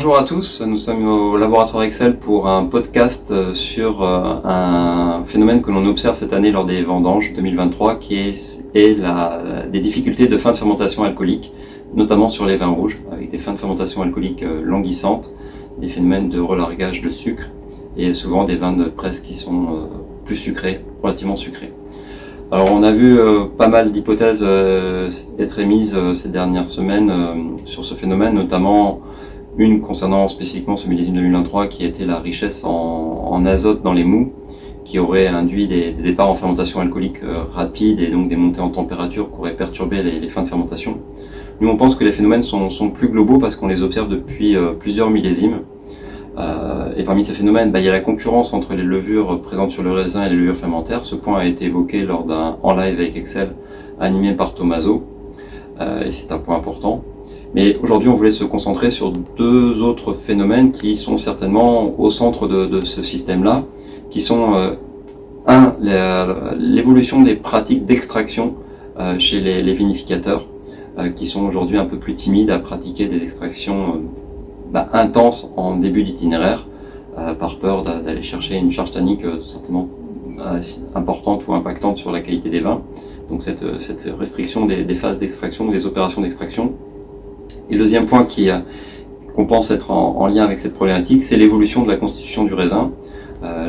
Bonjour à tous, nous sommes au laboratoire Excel pour un podcast sur un phénomène que l'on observe cette année lors des vendanges 2023 qui est des difficultés de fin de fermentation alcoolique, notamment sur les vins rouges, avec des fins de fermentation alcoolique languissantes, des phénomènes de relargage de sucre et souvent des vins de presse qui sont plus sucrés, relativement sucrés. Alors on a vu pas mal d'hypothèses être émises ces dernières semaines sur ce phénomène, notamment une concernant spécifiquement ce millésime 2023 qui était la richesse en azote dans les mous, qui aurait induit des départs en fermentation alcoolique rapides et donc des montées en température qui auraient perturbé les fins de fermentation. Nous on pense que les phénomènes sont plus globaux parce qu'on les observe depuis plusieurs millésimes. Et parmi ces phénomènes, il y a la concurrence entre les levures présentes sur le raisin et les levures fermentaires. Ce point a été évoqué lors d'un en live avec Excel animé par Tommaso, et c'est un point important. Mais aujourd'hui, on voulait se concentrer sur deux autres phénomènes qui sont certainement au centre de ce système-là, qui sont l'évolution des pratiques d'extraction chez les vinificateurs, qui sont aujourd'hui un peu plus timides à pratiquer des extractions intenses en début d'itinéraire, par peur d'aller chercher une charge tannique certainement importante ou impactante sur la qualité des vins. Donc cette restriction des phases d'extraction ou des opérations d'extraction. Et le deuxième point qu'on pense être en lien avec cette problématique, c'est l'évolution de la constitution du raisin.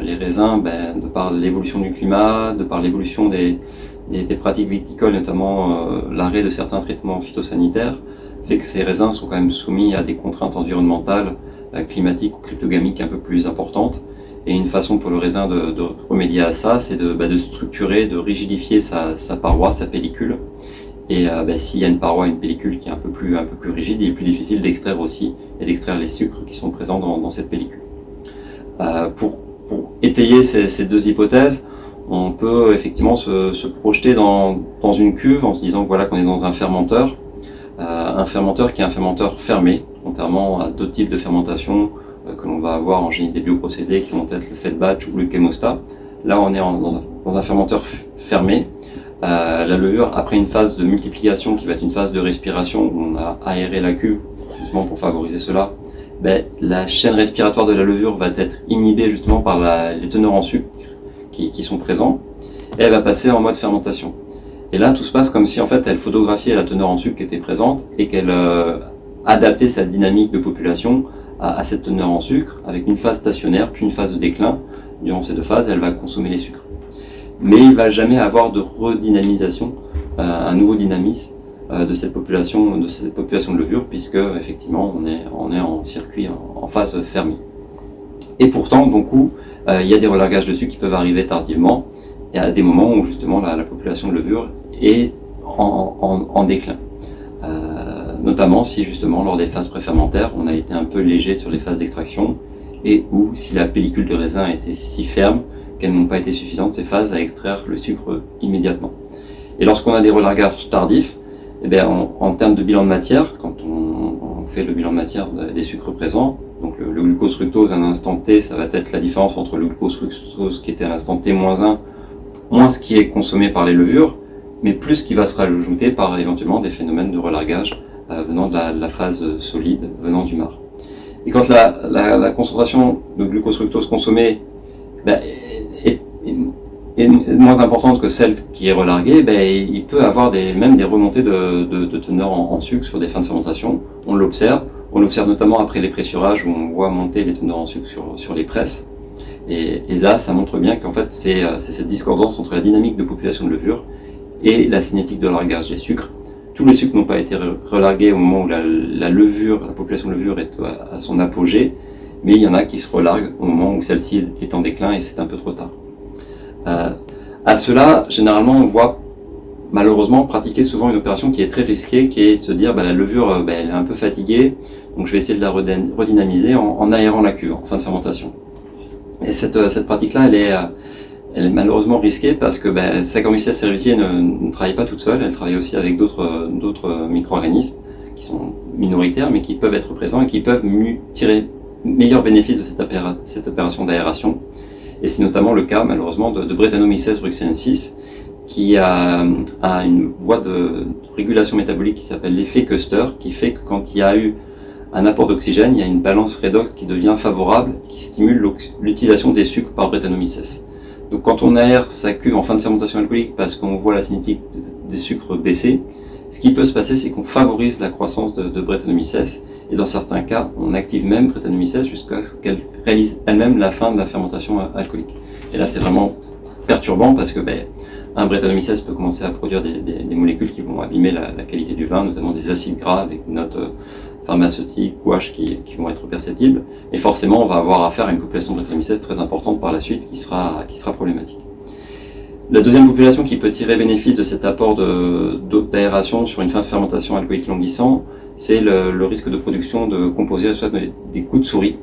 Les raisins, de par l'évolution du climat, de par l'évolution des pratiques viticoles, notamment l'arrêt de certains traitements phytosanitaires, fait que ces raisins sont quand même soumis à des contraintes environnementales, climatiques ou cryptogamiques un peu plus importantes. Et une façon pour le raisin de remédier à ça, c'est de structurer, de rigidifier sa paroi, sa pellicule. Et s'il y a une paroi, une pellicule qui est un peu plus rigide, il est plus difficile d'extraire aussi, et d'extraire les sucres qui sont présents dans cette pellicule. Pour étayer ces deux hypothèses, on peut effectivement se projeter dans une cuve en se disant voilà qu'on est dans un fermenteur qui est un fermenteur fermé, contrairement à d'autres types de fermentation que l'on va avoir en génie des bioprocédés qui vont être le fed batch ou le chémostat. Là on est dans un fermenteur fermé. La levure, après une phase de multiplication qui va être une phase de respiration où on a aéré la cuve justement pour favoriser cela, la chaîne respiratoire de la levure va être inhibée justement par les teneurs en sucre qui sont présents et elle va passer en mode fermentation. Et là tout se passe comme si en fait elle photographiait la teneur en sucre qui était présente et qu'elle adaptait sa dynamique de population à cette teneur en sucre avec une phase stationnaire puis une phase de déclin. Durant ces deux phases, elle va consommer les sucres. Mais il ne va jamais avoir de redynamisation, un nouveau dynamisme de cette population de levure, puisque effectivement on est en circuit en phase fermée. Et pourtant, il y a des relargages de sucre qui peuvent arriver tardivement, et à des moments où justement la population de levure est en déclin. Notamment si justement lors des phases préfermentaires, on a été un peu léger sur les phases d'extraction, et ou si la pellicule de raisin était si ferme qu'elles n'ont pas été suffisantes, ces phases, à extraire le sucre immédiatement. Et lorsqu'on a des relargages tardifs, en termes de bilan de matière, quand on fait le bilan de matière des sucres présents, donc le glucose fructose à un instant T, ça va être la différence entre le glucose fructose qui était à l'instant T-1, moins ce qui est consommé par les levures, mais plus ce qui va se rajouter par éventuellement des phénomènes de relargage venant de la phase solide, venant du marc. Et quand la concentration de glucose fructose consommée est moins importante que celle qui est relarguée, il peut avoir même des remontées de teneur en sucre sur des fins de fermentation. On l'observe notamment après les pressurages où on voit monter les teneurs en sucre sur les presses. Et là, ça montre bien qu'en fait, c'est cette discordance entre la dynamique de population de levure et la cinétique de largage des sucres. Tous les sucres n'ont pas été relargués au moment où la population de levure est à son apogée, mais il y en a qui se relarguent au moment où celle-ci est en déclin et c'est un peu trop tard. À cela, généralement, on voit malheureusement pratiquer souvent une opération qui est très risquée, qui est de se dire la levure elle est un peu fatiguée, donc je vais essayer de la redynamiser en aérant la cuve en fin de fermentation. Et cette pratique-là, elle est malheureusement risquée parce que Saccharomyces cerevisiae ne travaille pas toute seule, elle travaille aussi avec d'autres micro-organismes qui sont minoritaires mais qui peuvent être présents et qui peuvent tirer meilleur bénéfice de cette opération d'aération. Et c'est notamment le cas malheureusement de Brettanomyces bruxellensis qui a une voie de régulation métabolique qui s'appelle l'effet Custer, qui fait que quand il y a eu un apport d'oxygène, il y a une balance redox qui devient favorable, qui stimule l'utilisation des sucres par Brettanomyces. Donc quand on aère sa cuve en fin de fermentation alcoolique parce qu'on voit la cinétique des sucres baisser, ce qui peut se passer, c'est qu'on favorise la croissance de Brettanomyces, et dans certains cas, on active même Brettanomyces jusqu'à ce qu'elle réalise elle-même la fin de la fermentation alcoolique. Et là, c'est vraiment perturbant parce que un Brettanomyces peut commencer à produire des molécules qui vont abîmer la qualité du vin, notamment des acides gras avec une note pharmaceutique, gouache qui vont être perceptibles. Et forcément, on va avoir affaire à une population de Brettanomyces très importante par la suite qui sera problématique. La deuxième population qui peut tirer bénéfice de cet apport d'aération sur une fin de fermentation alcoolique languissant, c'est le risque de production de composés, soit des coups de souris.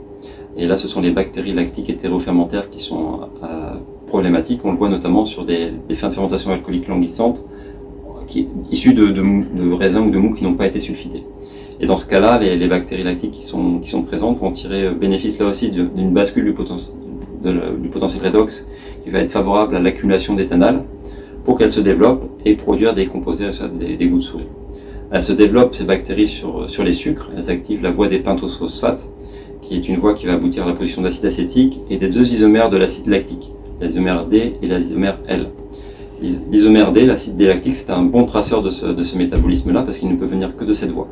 Et là, ce sont les bactéries lactiques hétérofermentaires qui sont problématiques. On le voit notamment sur des fins de fermentation alcoolique languissantes issues de raisins ou de mous qui n'ont pas été sulfités. Et dans ce cas-là, les bactéries lactiques qui sont présentes vont tirer bénéfice là aussi d'une bascule du potentiel redox qui va être favorable à l'accumulation d'éthanal pour qu'elles se développent et produire des composés, soit des goûts de souris. Elles se développent, ces bactéries, sur les sucres. Elles activent la voie des pentosephosphates, qui est une voie qui va aboutir à la production d'acide acétique et des deux isomères de l'acide lactique, l'isomère D et l'isomère L. L'isomère D, l'acide D-lactique, c'est un bon traceur de ce métabolisme-là parce qu'il ne peut venir que de cette voie.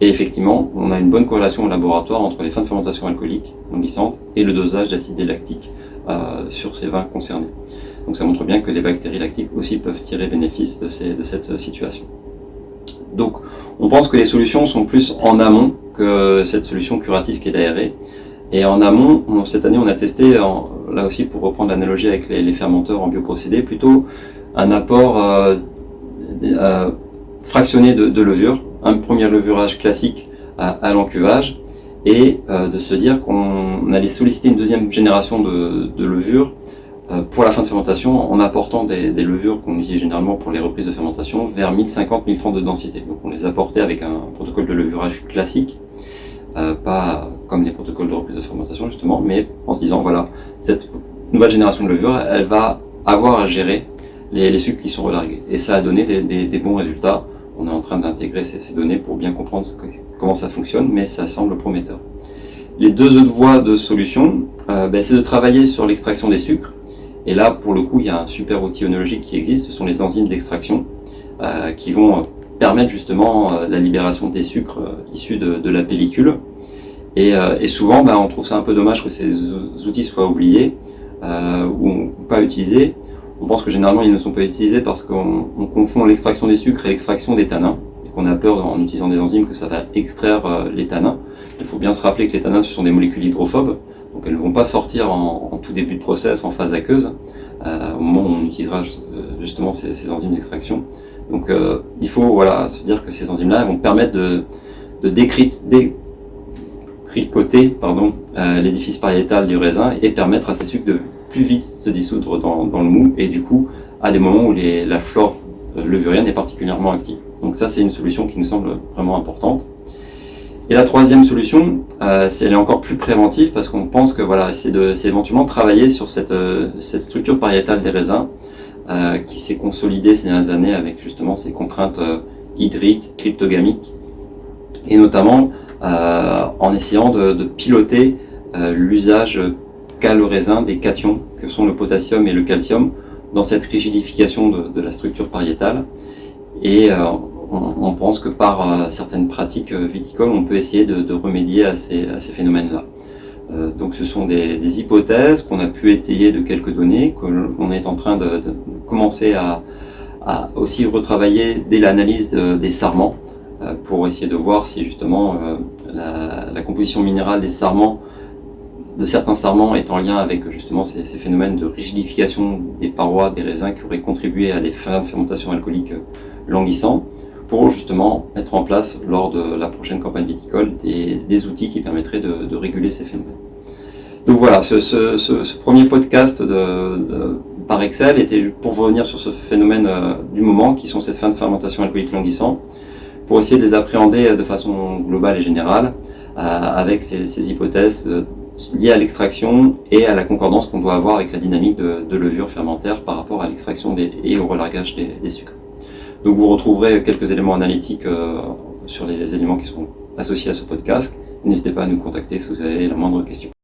Et effectivement, on a une bonne corrélation au laboratoire entre les fins de fermentation alcoolique languissante et le dosage d'acide D-lactique sur ces vins concernés. Donc ça montre bien que les bactéries lactiques aussi peuvent tirer bénéfice de cette situation. Donc on pense que les solutions sont plus en amont que cette solution curative qui est d'aérer. Et en amont, cette année on a testé, là aussi pour reprendre l'analogie avec les fermenteurs en bioprocédés, plutôt un apport fractionné de levure, un premier levurage classique à l'encuvage, et de se dire qu'on allait solliciter une deuxième génération de levures pour la fin de fermentation en apportant des levures qu'on utilise généralement pour les reprises de fermentation vers 1050-1030 de densité. Donc on les apportait avec un protocole de levurage classique, pas comme les protocoles de reprise de fermentation justement, mais en se disant voilà, cette nouvelle génération de levures, elle va avoir à gérer les sucres qui sont relargués. Et ça a donné des bons résultats. On est en train d'intégrer ces données pour bien comprendre comment ça fonctionne, mais ça semble prometteur. Les deux autres voies de solution, c'est de travailler sur l'extraction des sucres. Et là, pour le coup, il y a un super outil œnologique qui existe, ce sont les enzymes d'extraction qui vont permettre justement la libération des sucres issus de la pellicule. Et souvent, on trouve ça un peu dommage que ces outils soient oubliés ou pas utilisés. On pense que généralement ils ne sont pas utilisés parce qu'on confond l'extraction des sucres et l'extraction des tanins, et qu'on a peur en utilisant des enzymes que ça va extraire les tanins. Il faut bien se rappeler que les tanins ce sont des molécules hydrophobes, donc elles ne vont pas sortir en tout début de process en phase aqueuse, au moment où on utilisera justement ces enzymes d'extraction. Donc il faut se dire que ces enzymes-là vont permettre de détricoter l'édifice pariétal du raisin et permettre à ces sucres de plus vite se dissoudre dans le mou, et du coup à des moments où la flore levurienne est particulièrement active. Donc ça c'est une solution qui nous semble vraiment importante. Et la troisième solution, elle est encore plus préventive parce qu'on pense que c'est éventuellement travailler sur cette structure pariétale des raisins qui s'est consolidée ces dernières années avec justement ces contraintes hydriques, cryptogamiques, et notamment en essayant de piloter l'usage qu'a le raisin des cations que sont le potassium et le calcium dans cette rigidification de la structure pariétale. Et on pense que par certaines pratiques viticoles, on peut essayer de remédier à ces phénomènes-là. Donc ce sont des hypothèses qu'on a pu étayer de quelques données, qu'on est en train de commencer à aussi retravailler dès l'analyse des sarments, pour essayer de voir si justement la composition minérale des sarments, de certains sarments, est en lien avec justement ces phénomènes de rigidification des parois des raisins qui auraient contribué à des fins de fermentation alcoolique languissants, pour justement mettre en place lors de la prochaine campagne viticole des outils qui permettraient de réguler ces phénomènes. Donc voilà, ce premier podcast par Excel était pour revenir sur ce phénomène du moment, qui sont ces fins de fermentation alcoolique languissant, pour essayer de les appréhender de façon globale et générale, avec ces hypothèses liées à l'extraction et à la concordance qu'on doit avoir avec la dynamique de levure fermentaire par rapport à l'extraction et au relargage des sucres. Donc vous retrouverez quelques éléments analytiques sur les éléments qui sont associés à ce podcast. n'hésitez pas à nous contacter si vous avez la moindre question.